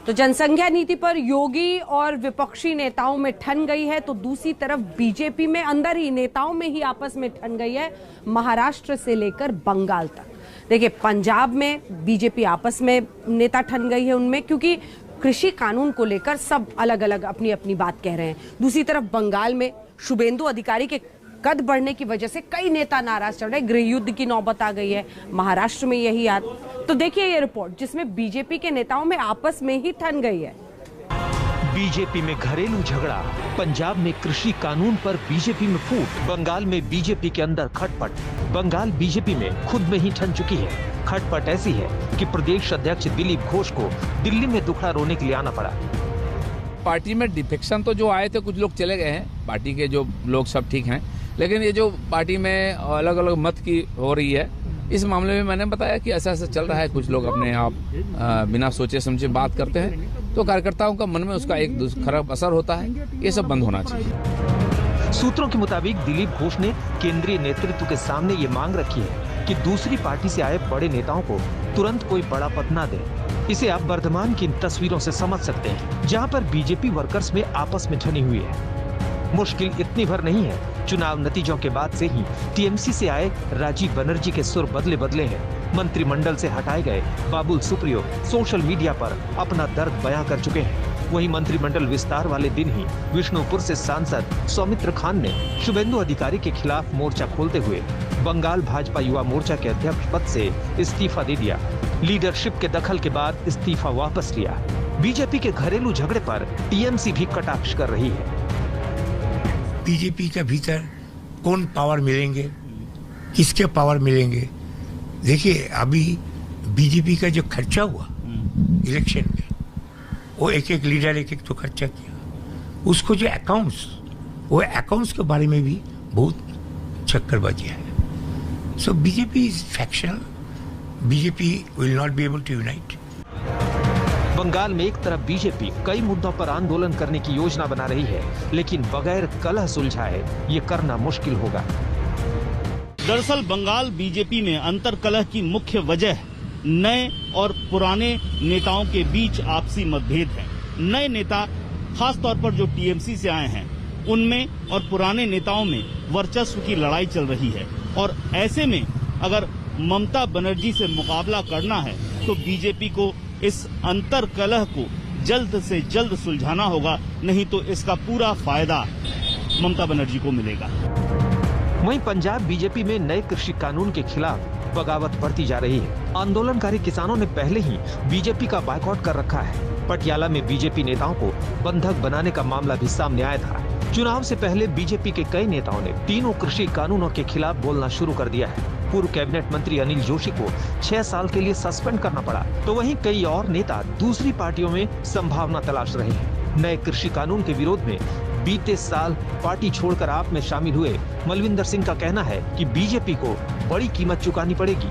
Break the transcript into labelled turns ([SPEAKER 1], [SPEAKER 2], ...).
[SPEAKER 1] तो जनसंख्या नीति पर योगी और विपक्षी नेताओं में ठन गई है, तो दूसरी तरफ बीजेपी में अंदर ही नेताओं में ही आपस में ठन गई है, महाराष्ट्र से लेकर बंगाल तक। देखिए, पंजाब में बीजेपी आपस में नेता ठन गई है उनमें, क्योंकि कृषि कानून को लेकर सब अलग अलग अपनी अपनी बात कह रहे हैं। दूसरी तरफ बंगाल में शुभेंदु अधिकारी के कद बढ़ने की वजह से कई नेता नाराज चल रहे हैं, गृह युद्ध की नौबत आ गई है। महाराष्ट्र में यही याद। तो देखिए ये रिपोर्ट, जिसमें बीजेपी के नेताओं में आपस में ही ठन गई है।
[SPEAKER 2] बीजेपी में घरेलू झगड़ा, पंजाब में कृषि कानून पर बीजेपी में फूट, बंगाल में बीजेपी के अंदर खटपट। बंगाल बीजेपी में खुद में ही ठन चुकी है। खटपट ऐसी है कि प्रदेश अध्यक्ष दिलीप घोष को दिल्ली में दुखड़ा रोने के लिए आना पड़ा।
[SPEAKER 3] पार्टी में डिफेक्शन तो जो आए थे, कुछ लोग चले गए हैं, पार्टी के जो लोग सब ठीक हैं, लेकिन ये जो पार्टी में अलग अलग मत की हो रही है, इस मामले में मैंने बताया कि ऐसा ऐसा चल रहा है। कुछ लोग अपने आप बिना सोचे समझे बात करते हैं, तो कार्यकर्ताओं का मन में उसका एक खराब असर होता है। ये सब बंद होना चाहिए।
[SPEAKER 2] सूत्रों के मुताबिक दिलीप घोष ने केंद्रीय नेतृत्व के सामने ये मांग रखी है कि दूसरी पार्टी से आए बड़े नेताओं को तुरंत कोई बड़ा पद न दे। इसे आप वर्धमान की इन तस्वीरों से समझ सकते हैं, जहां पर बीजेपी वर्कर्स में आपस में ठनी हुई है। मुश्किल इतनी भर नहीं है, चुनाव नतीजों के बाद से ही टीएमसी से आए राजीव बनर्जी के सुर बदले हैं। मंत्रिमंडल से हटाए गए बाबुल सुप्रियो सोशल मीडिया पर अपना दर्द बयां कर चुके हैं। वहीं मंत्रिमंडल विस्तार वाले दिन ही विष्णुपुर से सांसद सौमित्र खान ने शुभेंदु अधिकारी के खिलाफ मोर्चा खोलते हुए बंगाल भाजपा युवा मोर्चा के अध्यक्ष पद से इस्तीफा दे दिया। लीडरशिप के दखल के बाद इस्तीफा वापस लिया। बीजेपी के घरेलू झगड़े पर टीएमसी भी कटाक्ष कर रही है।
[SPEAKER 4] बीजेपी के भीतर कौन पावर मिलेंगे, किसके पावर मिलेंगे? देखिए, अभी बीजेपी का जो खर्चा हुआ इलेक्शन में, वो एक एक लीडर एक एक तो खर्चा किया। उसको जो अकाउंट्स, वो अकाउंट्स के बारे में भी बहुत चक्करबाजी है। So BJP is factional. BJP will not be able to unite.
[SPEAKER 2] Bengal में एक तरफ बीजेपी कई मुद्दों पर आंदोलन करने की योजना बना रही है, लेकिन बगैर कलह सुलझाए ये करना मुश्किल होगा।
[SPEAKER 5] दरअसल बंगाल बीजेपी में अंतर्कलह की मुख्य वजह नए और पुराने नेताओं के बीच आपसी मतभेद है। नए नेता, खासतौर पर जो टीएमसी से आए हैं, उनमें और पुराने नेताओं में वर्चस्व की लड़ाई चल रही है। और ऐसे में अगर ममता बनर्जी से मुकाबला करना है तो बीजेपी को इस अंतर्कलह को जल्द से जल्द सुलझाना होगा, नहीं तो इसका पूरा फायदा ममता बनर्जी को मिलेगा।
[SPEAKER 2] वहीं पंजाब बीजेपी में नए कृषि कानून के खिलाफ बगावत बढ़ती जा रही है। आंदोलनकारी किसानों ने पहले ही बीजेपी का बायकॉट कर रखा है। पटियाला में बीजेपी नेताओं को बंधक बनाने का मामला भी सामने आया था। चुनाव से पहले बीजेपी के कई नेताओं ने तीनों कृषि कानूनों के खिलाफ बोलना शुरू कर दिया है। पूर्व कैबिनेट मंत्री अनिल जोशी को 6 साल के लिए सस्पेंड करना पड़ा, तो वहीं कई और नेता दूसरी पार्टियों में संभावना तलाश रहे हैं। नए कृषि कानून के विरोध में बीते साल पार्टी छोड़कर आप में शामिल हुए मलविंदर सिंह का कहना है कि बीजेपी को बड़ी कीमत चुकानी पड़ेगी।